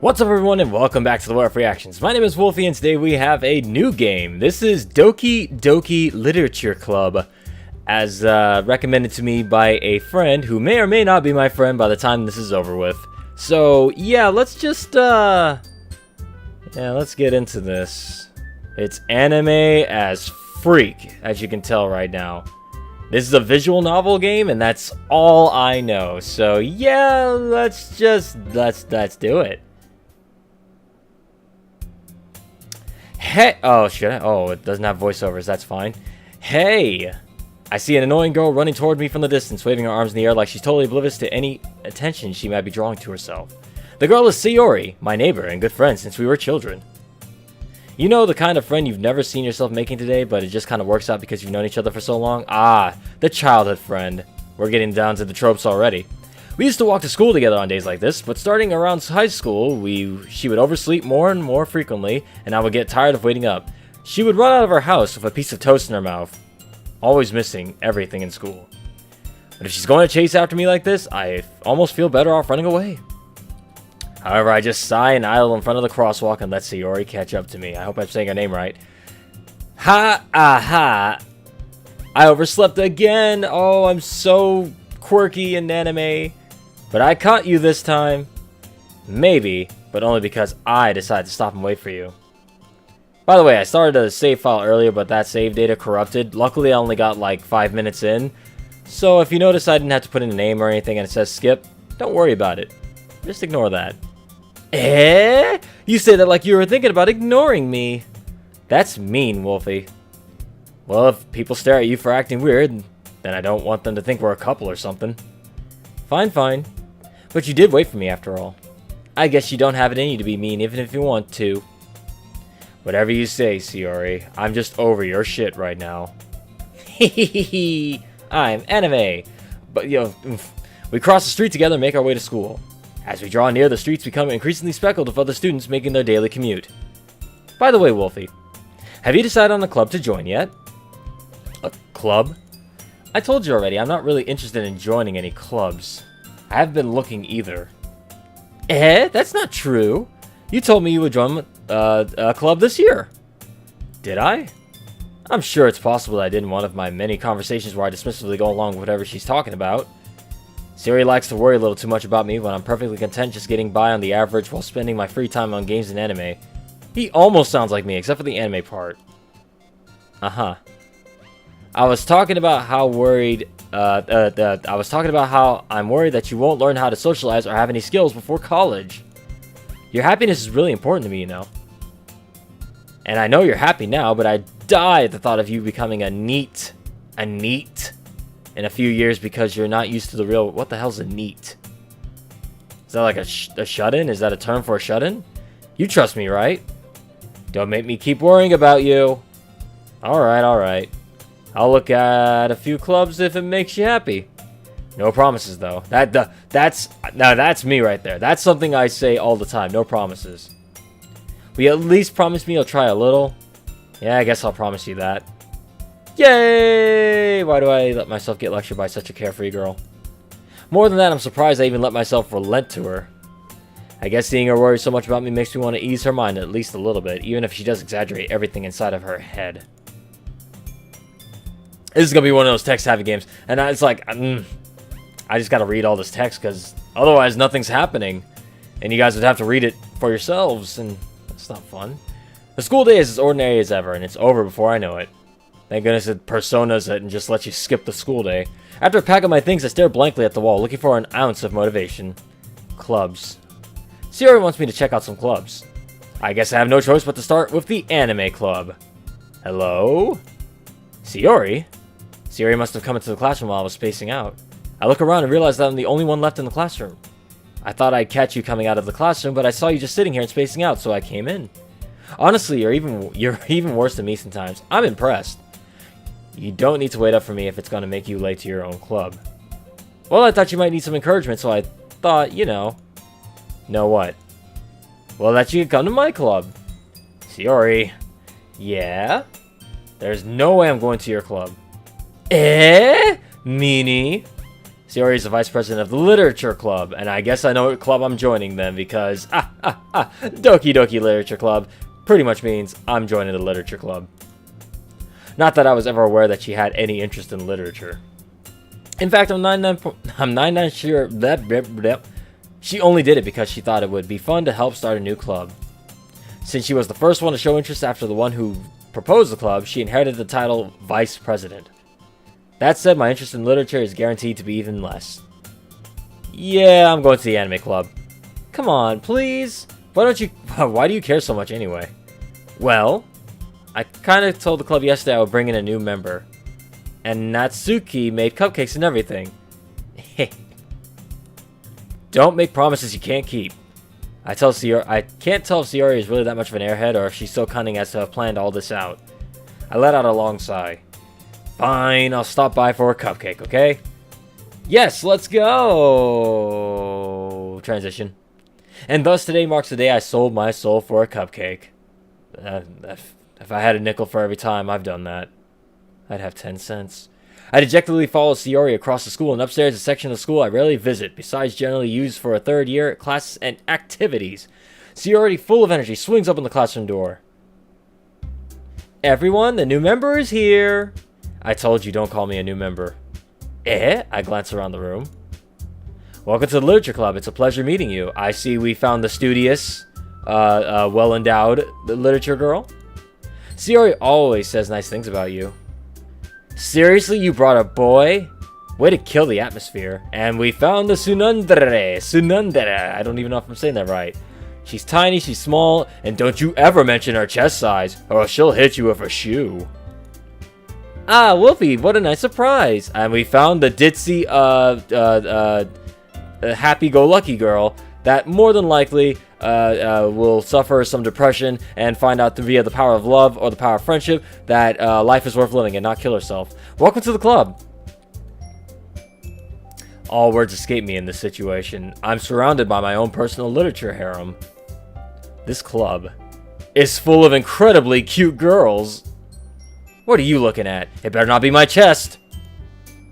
What's up everyone and welcome back to the Werewoof Reactions. My name is Wolfie and today we have a new game. This is Doki Doki Literature Club, as recommended to me by a friend who may or may not be my friend by the time this is over with. So yeah, let's just let's get into this. It's anime as freak, as you can tell right now. This is a visual novel game and that's all I know. So yeah, let's do it. Hey, oh, should I? Oh, it doesn't have voiceovers, that's fine. Hey! I see an annoying girl running toward me from the distance, waving her arms in the air like she's totally oblivious to any attention she might be drawing to herself. The girl is Sayori, my neighbor and good friend since we were children. You know, the kind of friend you've never seen yourself making today, but it just kind of works out because you've known each other for so long? Ah, the childhood friend. We're getting down to the tropes already. We used to walk to school together on days like this, but starting around high school, she would oversleep more and more frequently, and I would get tired of waiting up. She would run out of her house with a piece of toast in her mouth, always missing everything in school. But if she's going to chase after me like this, I almost feel better off running away. However, I just sigh and idle in front of the crosswalk and let Sayori catch up to me. I hope I'm saying her name right. Ha! I overslept again! Oh, I'm so quirky in anime. But I caught you this time. Maybe, but only because I decided to stop and wait for you. By the way, I started a save file earlier, but that save data corrupted. Luckily, I only got like 5 minutes in. So if you notice I didn't have to put in a name or anything and it says skip, don't worry about it. Just ignore that. Eh? You say that like you were thinking about ignoring me. That's mean, Wolfie. Well, if people stare at you for acting weird, then I don't want them to think we're a couple or something. Fine. But you did wait for me after all. I guess you don't have it in you to be mean even if you want to. Whatever you say, Sayori. I'm just over your shit right now. Hehehe. I'm anime. But, we cross the street together and make our way to school. As we draw near, the streets become increasingly speckled with other students making their daily commute. By the way, Wolfie, have you decided on a club to join yet? A club? I told you already, I'm not really interested in joining any clubs. I haven't been looking either. Eh? That's not true. You told me you would join a club this year. Did I? I'm sure it's possible that I did in one of my many conversations where I dismissively go along with whatever she's talking about. Sayori likes to worry a little too much about me when I'm perfectly content just getting by on the average while spending my free time on games and anime. He almost sounds like me, except for the anime part. Uh-huh. I was talking about how I'm worried that you won't learn how to socialize or have any skills before college. Your happiness is really important to me, you know. And I know you're happy now, but I die at the thought of you becoming a neat in a few years because you're not used to the real. What the hell's a neat? Is that like a shut-in? Is that a term for a shut-in? You trust me, right? Don't make me keep worrying about you. Alright. I'll look at a few clubs if it makes you happy. No promises, though. That's me right there. That's something I say all the time. No promises. Will you at least promise me you'll try a little? Yeah, I guess I'll promise you that. Yay! Why do I let myself get lectured by such a carefree girl? More than that, I'm surprised I even let myself relent to her. I guess seeing her worry so much about me makes me want to ease her mind at least a little bit, even if she does exaggerate everything inside of her head. This is going to be one of those text-heavy games, and it's like, I just got to read all this text, because otherwise nothing's happening, and you guys would have to read it for yourselves, and that's not fun. The school day is as ordinary as ever, and it's over before I know it. Thank goodness it personas it and just lets you skip the school day. After packing my things, I stare blankly at the wall, looking for an ounce of motivation. Clubs. Sayori wants me to check out some clubs. I guess I have no choice but to start with the anime club. Hello? Sayori? Sayori must have come into the classroom while I was spacing out. I look around and realize that I'm the only one left in the classroom. I thought I'd catch you coming out of the classroom, but I saw you just sitting here and spacing out, so I came in. Honestly, you're even worse than me sometimes. I'm impressed. You don't need to wait up for me if it's going to make you late to your own club. Well, I thought you might need some encouragement, so I thought, Know what? Well, that you could come to my club. Sayori. Yeah? There's no way I'm going to your club. Eh? Meanie? Sayori is the vice president of the literature club, and I guess I know what club I'm joining then because, Doki Doki Literature Club pretty much means I'm joining the literature club. Not that I was ever aware that she had any interest in literature. In fact, I'm 99 sure that she only did it because she thought it would be fun to help start a new club. Since she was the first one to show interest after the one who proposed the club, she inherited the title Vice President. That said, my interest in literature is guaranteed to be even less. Yeah, I'm going to the anime club. Come on, please. Why do you care so much anyway? Well, I kind of told the club yesterday I would bring in a new member. And Natsuki made cupcakes and everything. Don't make promises you can't keep. I can't tell if Sayori is really that much of an airhead or if she's so cunning as to have planned all this out. I let out a long sigh. Fine, I'll stop by for a cupcake, okay? Yes, let's go! Transition. And thus today marks the day I sold my soul for a cupcake. If I had a nickel for every time I've done that, I'd have 10 cents. I dejectedly follow Sayori across the school and upstairs, a section of the school I rarely visit, besides generally used for a third year classes and activities. Sayori, full of energy, swings open the classroom door. Everyone, the new member is here. I told you, don't call me a new member. I glance around the room. Welcome to the Literature Club. It's a pleasure meeting you. I see we found the studious, well-endowed literature girl. Sayori always says nice things about you. Seriously, you brought a boy? Way to kill the atmosphere. And we found the Sunandere. I don't even know if I'm saying that right. She's tiny, she's small, and don't you ever mention her chest size, or she'll hit you with a shoe. Ah, Wolfie, what a nice surprise. And we found the ditzy, happy-go-lucky girl that more than likely will suffer some depression and find out via the power of love or the power of friendship that life is worth living and not kill herself. Welcome to the club. All words escape me in this situation. I'm surrounded by my own personal literature harem. This club is full of incredibly cute girls. What are you looking at? It better not be my chest.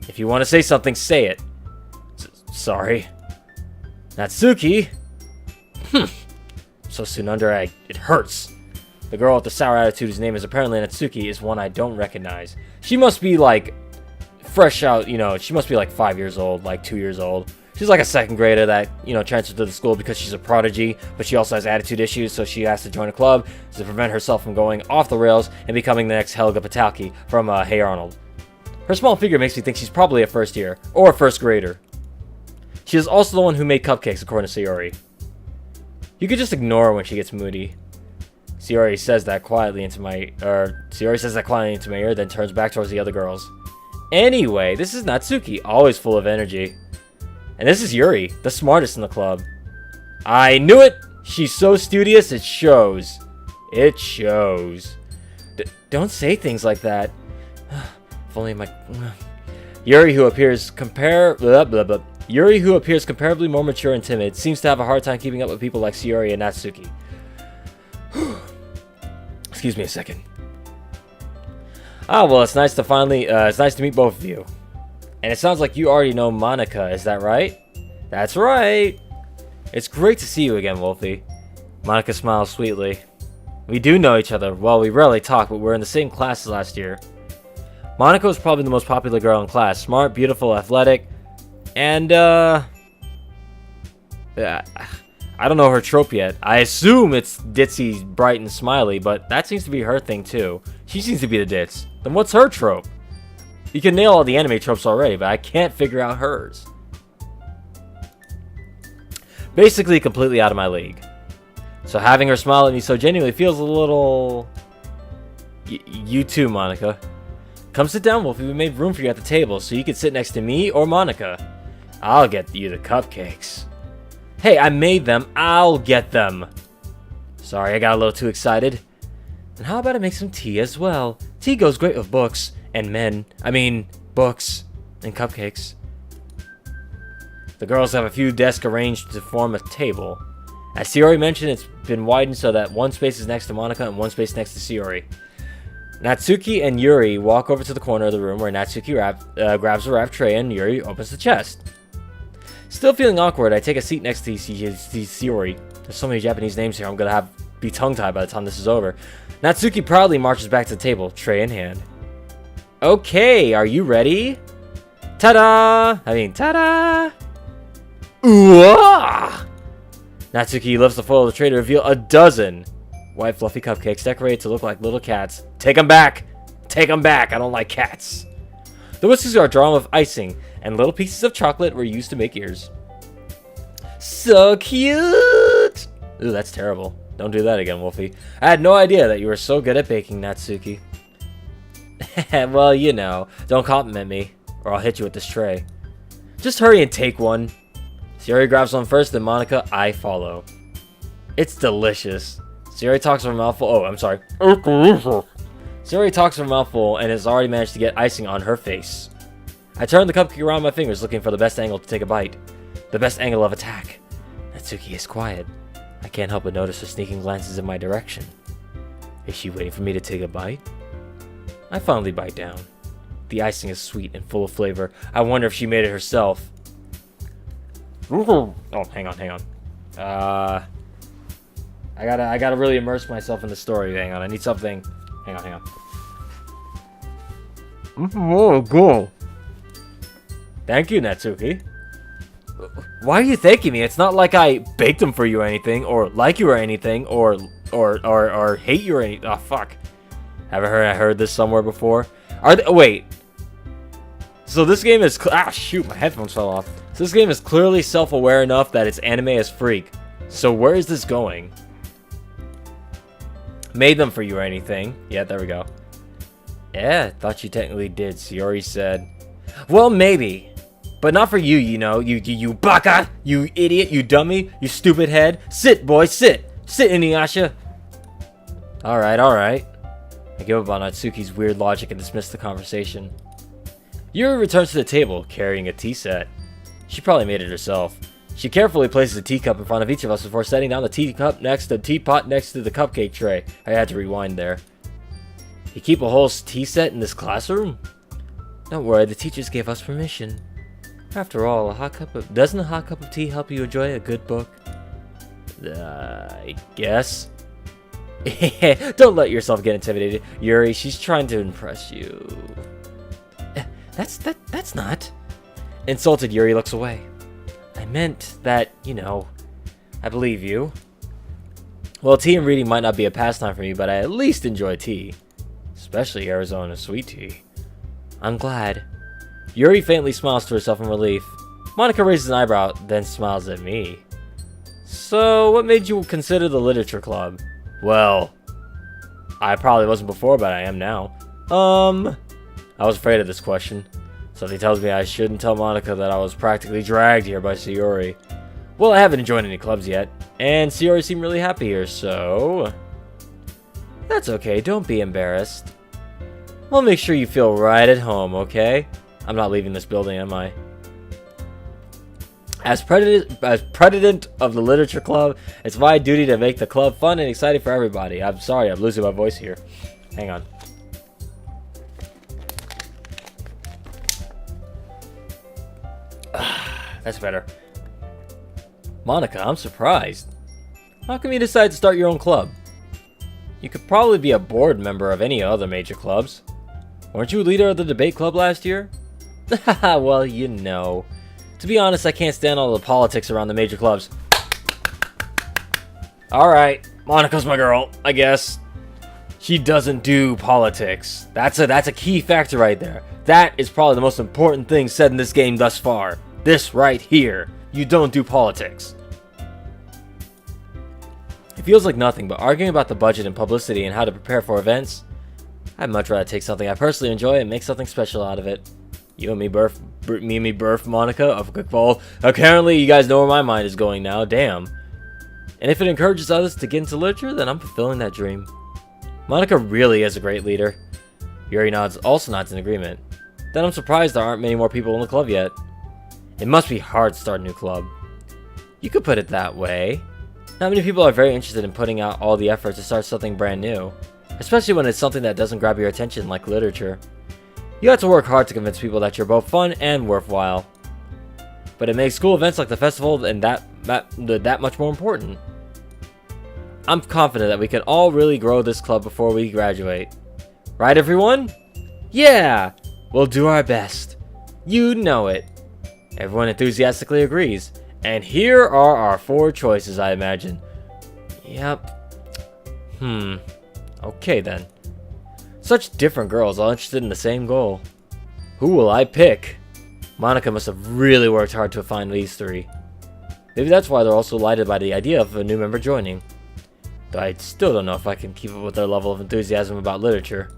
If you want to say something, say it. Sorry. Natsuki? So soon under, it hurts. The girl with the sour attitude whose name is apparently Natsuki is one I don't recognize. She must be like fresh out, she must be like 5 years old, like 2 years old. She's like a second grader that, transferred to the school because she's a prodigy, but she also has attitude issues, so she has to join a club to prevent herself from going off the rails and becoming the next Helga Pataki from Hey Arnold. Her small figure makes me think she's probably a first year, or a first grader. She is also the one who made cupcakes, according to Sayori. You could just ignore her when she gets moody. Sayori says that quietly into my ear, then turns back towards the other girls. Anyway, this is Natsuki, always full of energy. And this is Yuri, the smartest in the club. I knew it! She's so studious, it shows. It shows. Don't say things like that. If only my... Yuri, who appears comparably more mature and timid, seems to have a hard time keeping up with people like Sayori and Natsuki. Excuse me a second. Ah, well, it's nice to meet both of you. And it sounds like you already know Monika, is that right? That's right! It's great to see you again, Wolfie. Monika smiles sweetly. We do know each other. Well, we rarely talk, but we're in the same class as last year. Monika was probably the most popular girl in class. Smart, beautiful, athletic, and, I don't know her trope yet. I assume it's ditzy, bright, and smiley, but that seems to be her thing, too. She seems to be the ditz. Then what's her trope? You can nail all the anime tropes already, but I can't figure out hers. Basically, completely out of my league. So having her smile at me so genuinely feels a little... You too, Monika. Come sit down, Wolfie. We made room for you at the table, so you can sit next to me or Monika. I'll get you the cupcakes. Hey, I made them. I'll get them. Sorry, I got a little too excited. And how about I make some tea as well? Tea goes great with books. And men. I mean, books. And cupcakes. The girls have a few desks arranged to form a table. As Sayori mentioned, it's been widened so that one space is next to Monika and one space next to Sayori. Natsuki and Yuri walk over to the corner of the room where Natsuki grabs a wrap tray and Yuri opens the chest. Still feeling awkward, I take a seat next to Sayori. There's so many Japanese names here, I'm gonna be tongue-tied by the time this is over. Natsuki proudly marches back to the table, tray in hand. Okay, are you ready? Ta-da! Ta-da! Ooh-ah! Natsuki lifts the foil of the tray to reveal a dozen white fluffy cupcakes decorated to look like little cats. Take them back! Take them back! I don't like cats. The whisks are drawn with icing, and little pieces of chocolate were used to make ears. So cute! Ooh, that's terrible. Don't do that again, Wolfie. I had no idea that you were so good at baking, Natsuki. Well, you know, don't compliment me, or I'll hit you with this tray. Just hurry and take one. Sayori grabs one first, then Monica, I follow. It's delicious. Sayori talks from her mouthful. Oh, I'm sorry. Sayori talks from her mouthful and has already managed to get icing on her face. I turn the cupcake around my fingers, looking for the best angle to take a bite. The best angle of attack. Natsuki is quiet. I can't help but notice her sneaking glances in my direction. Is she waiting for me to take a bite? I finally bite down. The icing is sweet and full of flavor. I wonder if she made it herself. Oh, hang on. I gotta really immerse myself in the story. Hang on, I need something. Hang on. Oh, cool. Thank you, Natsuki. Why are you thanking me? It's not like I baked them for you or anything, or like you or anything, or hate you or anything. Oh, fuck. Haven't I heard this somewhere before? Wait. So this game is... shoot, my headphones fell off. So this game is clearly self-aware enough that it's anime as freak. So where is this going? Made them for you or anything. Yeah, there we go. Yeah, thought you technically did, Sayori said. Well, maybe. But not for you, you know. You baka! You idiot, you dummy, you stupid head. Sit, boy, sit! Sit, Inuyasha! Alright. I give up on Natsuki's weird logic and dismiss the conversation. Yuri returns to the table, carrying a tea set. She probably made it herself. She carefully places a teacup in front of each of us before setting down the teapot next to the cupcake tray. I had to rewind there. You keep a whole tea set in this classroom? Don't worry, the teachers gave us permission. After all, doesn't a hot cup of tea help you enjoy a good book? I guess. Don't let yourself get intimidated. Yuri, she's trying to impress you. That's not. Insulted, Yuri looks away. I meant that, you know, I believe you. Well, tea and reading might not be a pastime for me, but I at least enjoy tea. Especially Arizona sweet tea. I'm glad. Yuri faintly smiles to herself in relief. Monica raises an eyebrow, then smiles at me. So, what made you consider the literature club? Well, I probably wasn't before, but I am now. I was afraid of this question. Something tells me I shouldn't tell Monica that I was practically dragged here by Sayori. Well, I haven't joined any clubs yet, and Sayori seemed really happy here, so... That's okay, don't be embarrassed. We'll make sure you feel right at home, okay? I'm not leaving this building, am I? As president of the literature club, it's my duty to make the club fun and exciting for everybody. I'm sorry, I'm losing my voice here. Hang on. That's better. Monica, I'm surprised. How come you decided to start your own club? You could probably be a board member of any other major clubs. Weren't you a leader of the debate club last year? Well, you know. To be honest, I can't stand all the politics around the major clubs. Alright, Monica's my girl, I guess. She doesn't do politics. That's a key factor right there. That is probably the most important thing said in this game thus far. This right here. You don't do politics. It feels like nothing, but arguing about the budget and publicity and how to prepare for events, I'd much rather take something I personally enjoy and make something special out of it. You and me, Burf, Monica, of Cookball. Apparently, you guys know where my mind is going now. Damn. And if it encourages others to get into literature, then I'm fulfilling that dream. Monica really is a great leader. Yuri also nods in agreement. Then I'm surprised there aren't many more people in the club yet. It must be hard to start a new club. You could put it that way. Not many people are very interested in putting out all the effort to start something brand new. Especially when it's something that doesn't grab your attention like literature. You have to work hard to convince people that you're both fun and worthwhile. But it makes school events like the festival and that much more important. I'm confident that we can all really grow this club before we graduate. Right, everyone? Yeah! We'll do our best. You know it. Everyone enthusiastically agrees. And here are our 4 choices, I imagine. Yep. Okay then. Such different girls, all interested in the same goal. Who will I pick? Monica must have really worked hard to find these 3. Maybe that's why they're also delighted by the idea of a new member joining. Though I still don't know if I can keep up with their level of enthusiasm about literature.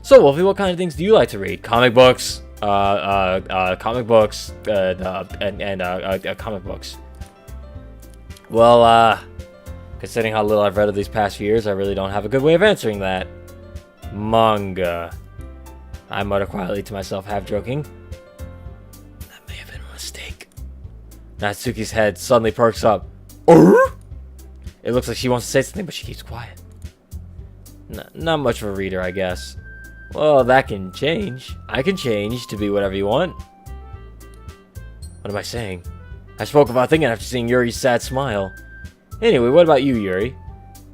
So, Wolfie, what kind of things do you like to read? Comic books, comic books, comic books. Well, considering how little I've read of these past few years, I really don't have a good way of answering that. Manga. I mutter quietly to myself, half joking. That may have been a mistake. Natsuki's head suddenly perks up. It looks like she wants to say something, but she keeps quiet. Not much of a reader, I guess. Well, that can change. I can change to be whatever you want. What am I saying? I spoke about thinking after seeing Yuri's sad smile. Anyway, what about you, Yuri?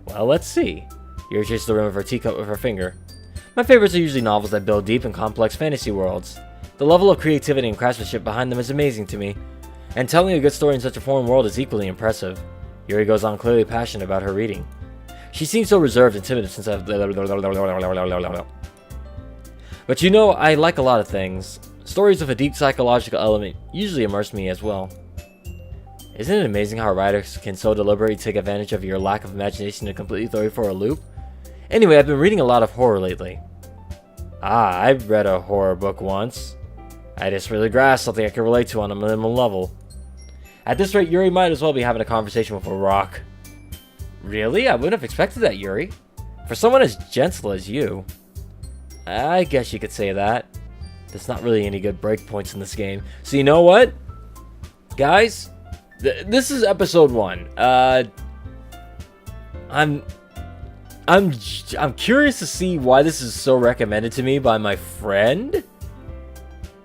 Well, let's see. Yuri chases the rim of her teacup with her finger. My favorites are usually novels that build deep and complex fantasy worlds. The level of creativity and craftsmanship behind them is amazing to me. And telling a good story in such a foreign world is equally impressive. Yuri goes on, clearly passionate about her reading. She seems so reserved and timid since I've... But you know, I like a lot of things. Stories with a deep psychological element usually immerse me as well. Isn't it amazing how writers can so deliberately take advantage of your lack of imagination to completely throw you for a loop? Anyway, I've been reading a lot of horror lately. I read a horror book once. I just really grasped something I could relate to on a minimal level. At this rate, Yuri might as well be having a conversation with a rock. Really? I wouldn't have expected that, Yuri. For someone as gentle as you. I guess you could say that. There's not really any good breakpoints in this game. So you know what? Guys, this is episode 1. I'm curious to see why this is so recommended to me by my friend.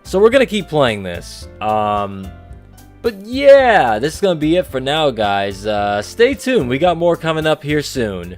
So we're gonna keep playing this. But yeah, this is gonna be it for now, guys. Stay tuned. We got more coming up here soon.